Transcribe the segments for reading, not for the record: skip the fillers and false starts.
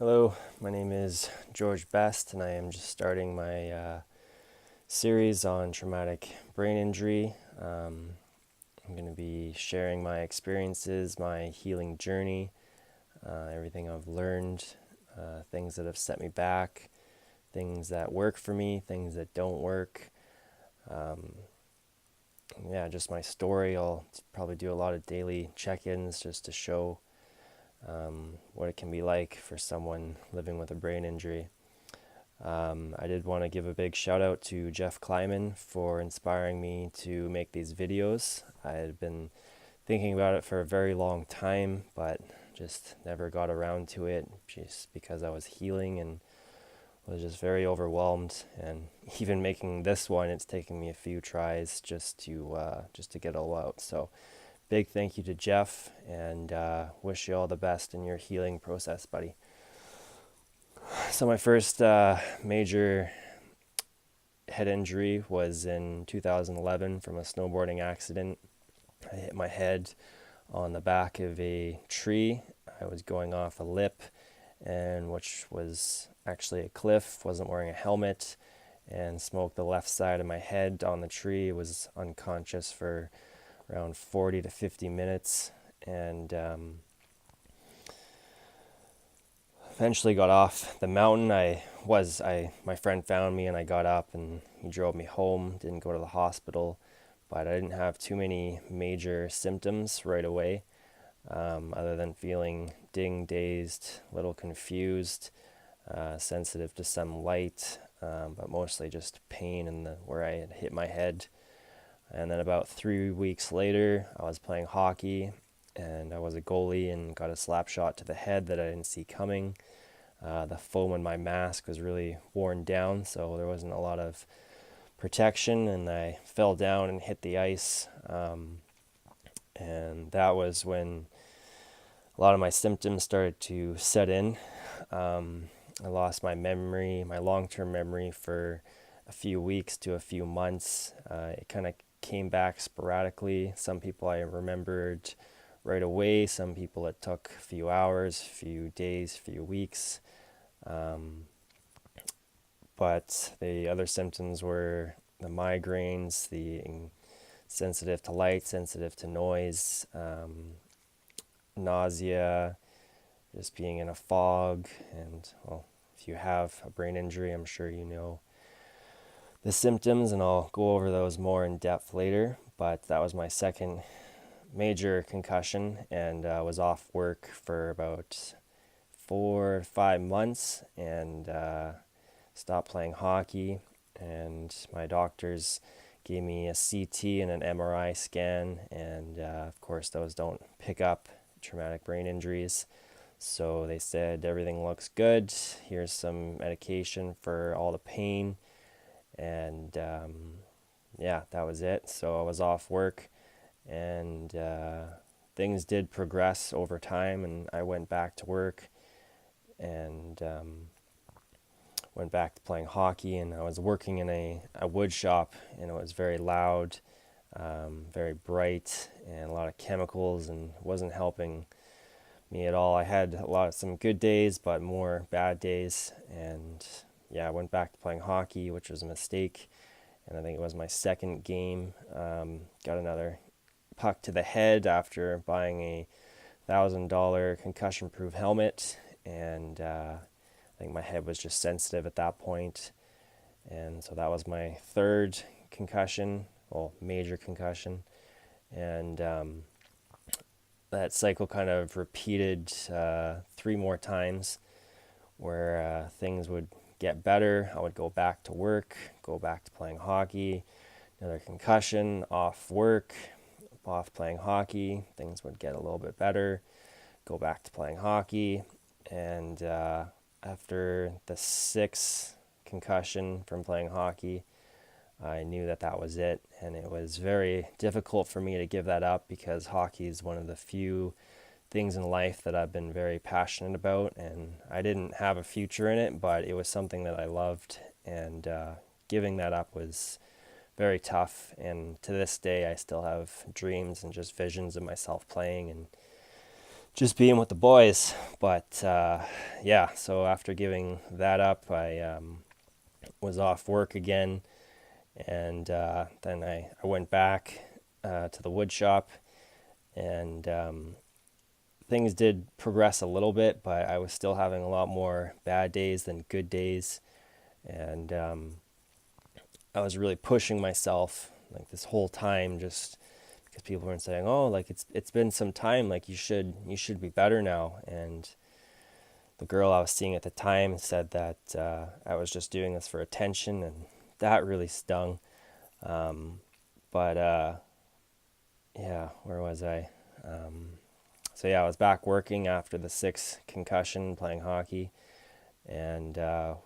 Hello, my name is George Best, and I am just starting my series on traumatic brain injury. I'm going to be sharing my experiences, my healing journey, everything I've learned, things that have set me back, things that work for me, things that don't work. Just my story. I'll probably do a lot of daily check-ins just to show what it can be like for someone living with a brain injury. I did want to give a big shout out to Jeff Kleiman for inspiring me to make these videos. I had been thinking about it for a very long time, but just never got around to it just because I was healing and was just very overwhelmed. And even making this one, it's taken me a few tries just to get it all out. So big thank you to Jeff, and wish you all the best in your healing process, buddy. So my first major head injury was in 2011 from a snowboarding accident. I hit my head on the back of a tree. I was going off a lip, and which was actually a cliff, wasn't wearing a helmet, and smoked the left side of my head on the tree. Was unconscious for around 40 to 50 minutes, and eventually got off the mountain. My friend found me, and I got up and he drove me home. Didn't go to the hospital, but I didn't have too many major symptoms right away, other than feeling dazed, a little confused, sensitive to some light, but mostly just pain in where I had hit my head. And then about 3 weeks later, I was playing hockey, and I was a goalie and got a slap shot to the head that I didn't see coming. The foam in my mask was really worn down, so there wasn't a lot of protection, and I fell down and hit the ice. And that was when a lot of my symptoms started to set in. I lost my memory, my long-term memory, for a few weeks to a few months. It kind of came back sporadically. Some people I remembered right away. Some people it took a few hours, a few days, a few weeks. But the other symptoms were the migraines, the sensitive to light, sensitive to noise, nausea, just being in a fog. And well, if you have a brain injury, I'm sure you know the symptoms, and I'll go over those more in depth later. But that was my second major concussion, and was off work for about 4 or 5 months, and stopped playing hockey. And my doctors gave me a CT and an MRI scan, and of course those don't pick up traumatic brain injuries. So they said everything looks good. Here's some medication for all the pain, and that was it. So I was off work, and things did progress over time, and I went back to work, and went back to playing hockey. And I was working in a wood shop, and it was very loud, very bright, and a lot of chemicals, and wasn't helping me at all. I had some good days, but more bad days. And I went back to playing hockey, which was a mistake. And I think it was my second game. Got another puck to the head after buying a $1,000 concussion-proof helmet, and I think my head was just sensitive at that point. And so that was my third concussion, well, major concussion. And that cycle kind of repeated 3 more times, where things would get better. I would go back to work, go back to playing hockey, another concussion, off work, off playing hockey, things would get a little bit better, go back to playing hockey. And after the 6th concussion from playing hockey, I knew that was it, and it was very difficult for me to give that up, because hockey is one of the few things in life that I've been very passionate about, and I didn't have a future in it, but it was something that I loved, and giving that up was very tough. And to this day, I still have dreams and just visions of myself playing, and just being with the boys. But yeah, so after giving that up, I was off work again, and then I went back to the wood shop, and things did progress a little bit, but I was still having a lot more bad days than good days, and I was really pushing myself like this whole time, just because people weren't saying, "Oh, like it's been some time, like you should be better now." And the girl I was seeing at the time said that I was just doing this for attention, and that really stung. But yeah, where was I? So yeah, I was back working after the 6 concussion playing hockey, and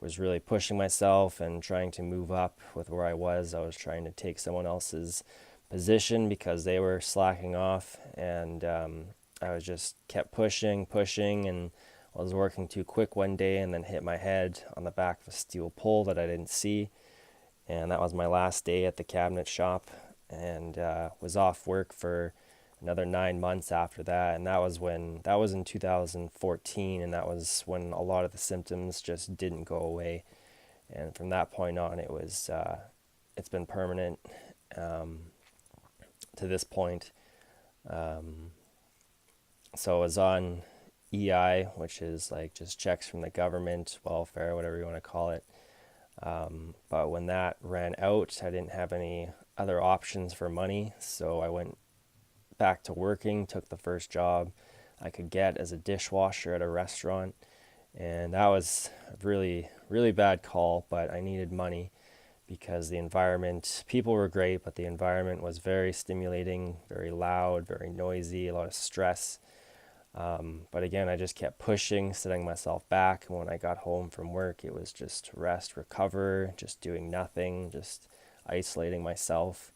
was really pushing myself and trying to move up with where I was. I was trying to take someone else's position because they were slacking off, and I was just kept pushing, and I was working too quick one day and then hit my head on the back of a steel pole that I didn't see, and that was my last day at the cabinet shop, and was off work for another 9 months after that. And that was in 2014, and that was when a lot of the symptoms just didn't go away. And from that point on, it's been permanent to this point. So I was on EI, which is like just checks from the government, welfare, whatever you want to call it. But when that ran out, I didn't have any other options for money, so I went back to working, took the first job I could get as a dishwasher at a restaurant. And that was a really, really bad call, but I needed money because the environment, people were great, but the environment was very stimulating, very loud, very noisy, a lot of stress. But again, I just kept pushing, setting myself back. And when I got home from work, it was just rest, recover, just doing nothing, just isolating myself.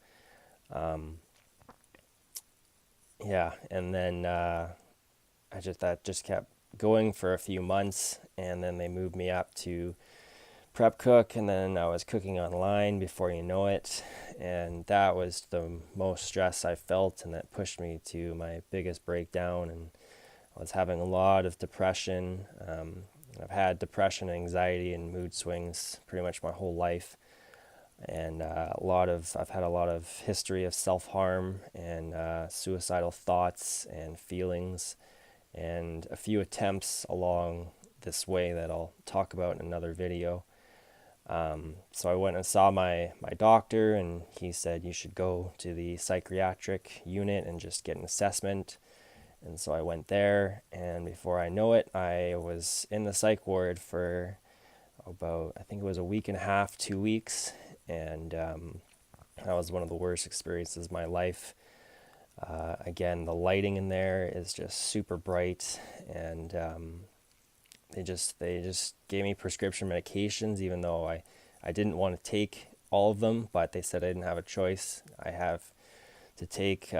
Yeah, and then that just kept going for a few months, and then they moved me up to prep cook, and then I was cooking online before you know it, and that was the most stress I felt, and that pushed me to my biggest breakdown, and I was having a lot of depression. I've had depression, anxiety, and mood swings pretty much my whole life, and I've had a lot of history of self-harm and suicidal thoughts and feelings, and a few attempts along this way that I'll talk about in another video. So I went and saw my doctor, and he said you should go to the psychiatric unit and just get an assessment. And so I went there, and before I know it, I was in the psych ward for about, I think it was a week and a half, 2 weeks, and that was one of the worst experiences of my life. Again, the lighting in there is just super bright, and they just gave me prescription medications, even though I didn't want to take all of them, but they said I didn't have a choice. I have to take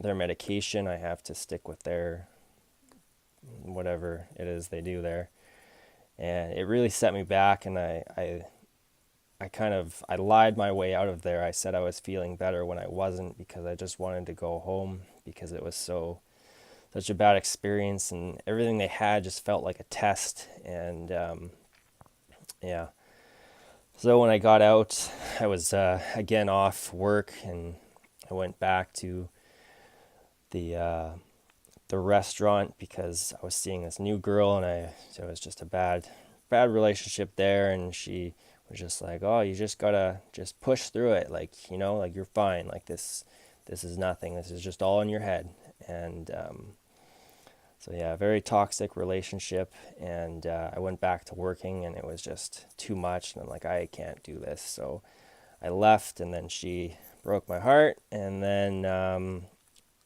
their medication. I have to stick with their whatever it is they do there, and it really set me back. And I lied my way out of there. I said I was feeling better when I wasn't, because I just wanted to go home because it was such a bad experience, and everything they had just felt like a test. And yeah, so when I got out, I was again off work, and I went back to the restaurant because I was seeing this new girl, and it was just a bad relationship there, and she was just like, "Oh, you just gotta just push through it, like, like you're fine, like this is nothing, this is just all in your head." And so yeah, very toxic relationship, and I went back to working, and it was just too much, and I'm like, I can't do this. So I left, and then she broke my heart, and then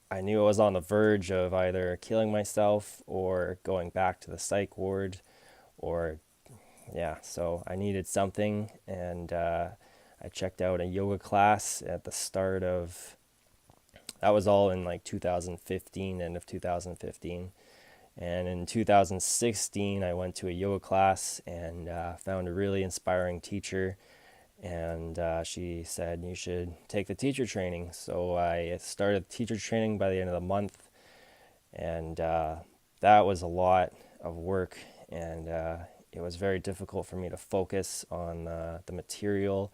I knew I was on the verge of either killing myself or going back to the psych ward, or yeah, so I needed something, and I checked out a yoga class at the start of, that was all in like 2015, end of 2015. And in 2016, I went to a yoga class and found a really inspiring teacher, and she said you should take the teacher training. So I started teacher training by the end of the month, And that was a lot of work, and it was very difficult for me to focus on the material,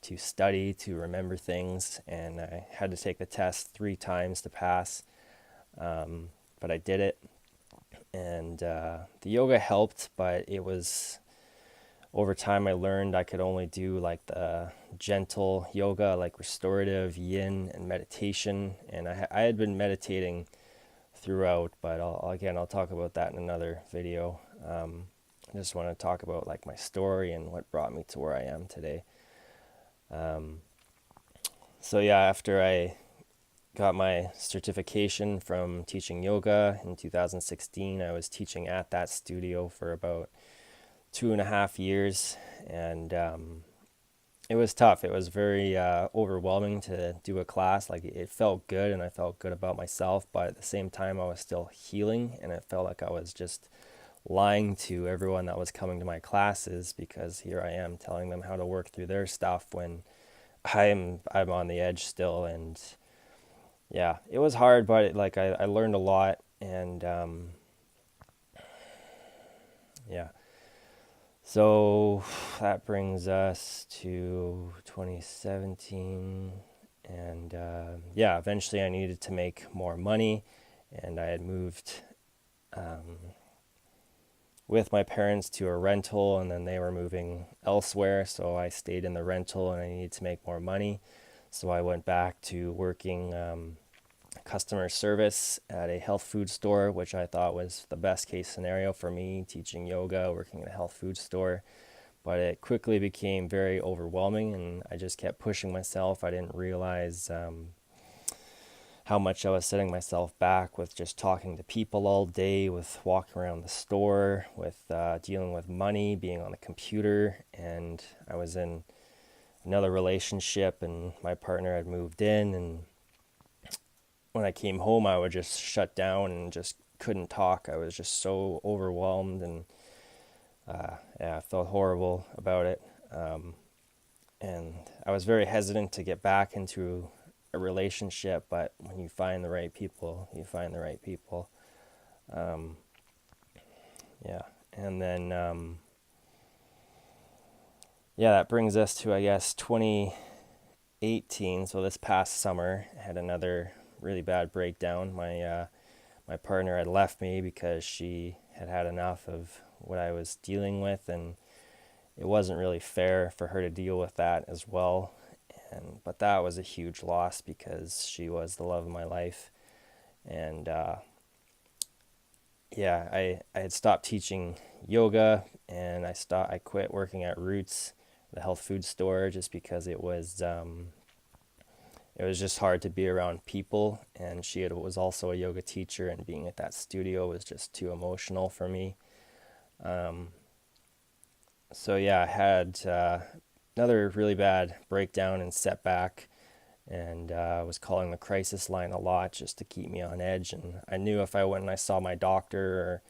to study, to remember things, and I had to take the test 3 times to pass, but I did it. And the yoga helped, but it was over time I learned I could only do like the gentle yoga, like restorative, yin, and meditation. And I had been meditating throughout, but I'll talk about that in another video. I just want to talk about like my story and what brought me to where I am today. So yeah, after I got my certification from teaching yoga in 2016, I was teaching at that studio for about 2.5 years, and it was tough. It was very overwhelming to do a class. Like it felt good, and I felt good about myself, but at the same time, I was still healing, and it felt like I was just lying to everyone that was coming to my classes, because here I am telling them how to work through their stuff when I'm on the edge still. And yeah, it was hard, but I learned a lot, and yeah. So that brings us to 2017, and yeah, eventually I needed to make more money, and I had moved with my parents to a rental, and then they were moving elsewhere, so I stayed in the rental, and I needed to make more money, so I went back to working customer service at a health food store, which I thought was the best case scenario for me, teaching yoga, working at a health food store. But it quickly became very overwhelming, and I just kept pushing myself. I didn't realize how much I was setting myself back with just talking to people all day, with walking around the store, with dealing with money, being on the computer. And I was in another relationship, and my partner had moved in, and when I came home, I would just shut down and just couldn't talk. I was just so overwhelmed, and yeah, I felt horrible about it. And I was very hesitant to get back into a relationship, but when you find the right people, you find the right people. Yeah, and then yeah, that brings us to, I guess, 2018. So this past summer, I had another really bad breakdown. My partner had left me because she had had enough of what I was dealing with, and it wasn't really fair for her to deal with that as well. But that was a huge loss, because she was the love of my life. And yeah, I had stopped teaching yoga, and I quit working at Roots, the health food store, just because it was just hard to be around people, and was also a yoga teacher, and being at that studio was just too emotional for me. So yeah, I had another really bad breakdown and setback, and I was calling the crisis line a lot just to keep me on edge. And I knew if I went and I saw my doctor or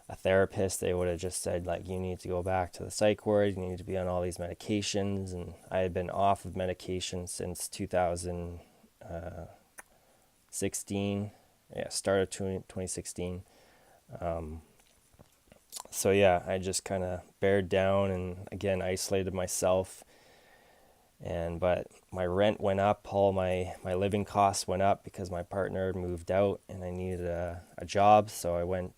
a therapist, they would have just said, like, you need to go back to the psych ward, you need to be on all these medications. And I had been off of medication since 2016. Yeah, started 2016. So yeah, I just kind of bared down and again isolated myself. But my rent went up, all my living costs went up, because my partner had moved out and I needed a job. So I went,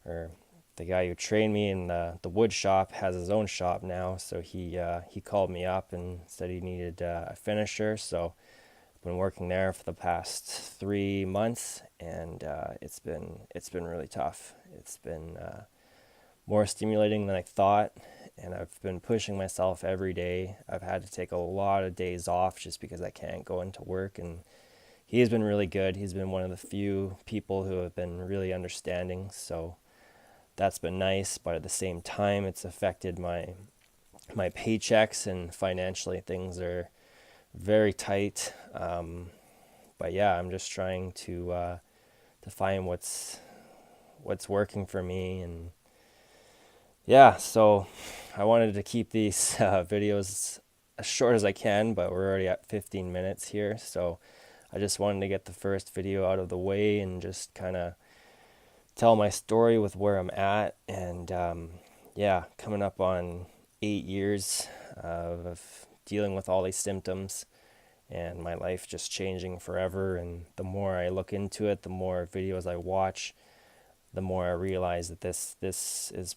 or the guy who trained me in the wood shop has his own shop now. So he called me up and said he needed a finisher. So I've been working there for the past 3 months, and it's been really tough. It's been more stimulating than I thought, and I've been pushing myself every day. I've had to take a lot of days off just because I can't go into work, and he's been really good. He's been one of the few people who have been really understanding, so that's been nice. But at the same time, it's affected my paychecks, and financially things are very tight. But yeah, I'm just trying to find what's working for me. And yeah, so I wanted to keep these videos as short as I can, but we're already at 15 minutes here. So I just wanted to get the first video out of the way and just kind of tell my story with where I'm at. And yeah, coming up on 8 years of dealing with all these symptoms and my life just changing forever. And the more I look into it, the more videos I watch, the more I realize that this is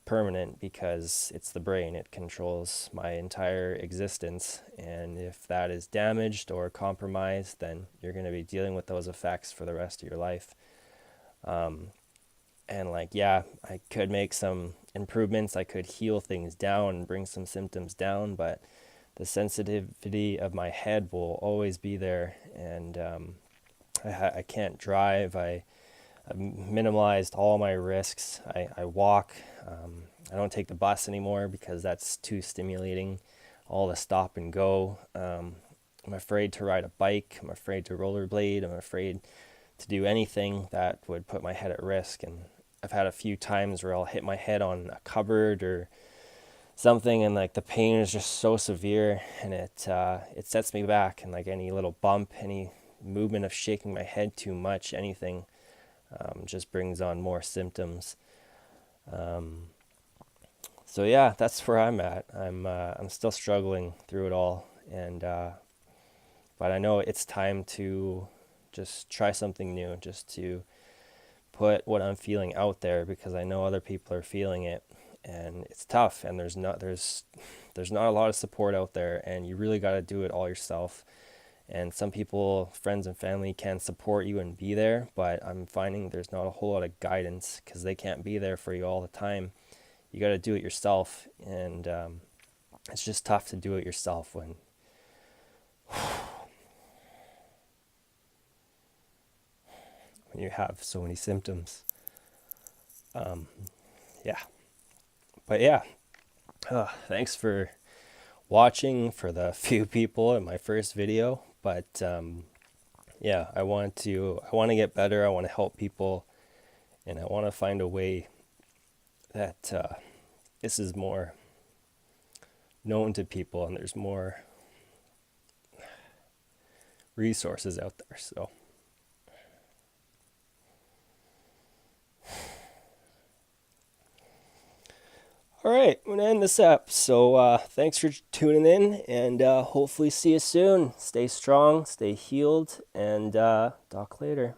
permanent, because it's the brain. It controls my entire existence, and if that is damaged or compromised, then you're going to be dealing with those effects for the rest of your life. And like, yeah, I could make some improvements, I could heal things down and bring some symptoms down, but the sensitivity of my head will always be there. And I can't drive. I've minimalized all my risks. I walk. I don't take the bus anymore because that's too stimulating. All the stop and go. I'm afraid to ride a bike. I'm afraid to rollerblade. I'm afraid to do anything that would put my head at risk. And I've had a few times where I'll hit my head on a cupboard or something, and like the pain is just so severe, and it sets me back. And like any little bump, any movement of shaking my head too much, anything, just brings on more symptoms. So yeah, that's where I'm at. I'm still struggling through it all, and but I know it's time to just try something new, just to put what I'm feeling out there, because I know other people are feeling it, and it's tough, and there's not a lot of support out there, and you really got to do it all yourself. And some people, friends and family, can support you and be there, but I'm finding there's not a whole lot of guidance because they can't be there for you all the time. You got to do it yourself, and it's just tough to do it yourself when you have so many symptoms. Yeah, but yeah, thanks for watching, for the few people in my first video. But yeah, I want to get better. I want to help people, and I want to find a way that this is more known to people, and there's more resources out there. So all right, I'm gonna end this up. So thanks for tuning in, and hopefully see you soon. Stay strong, stay healed, and talk later.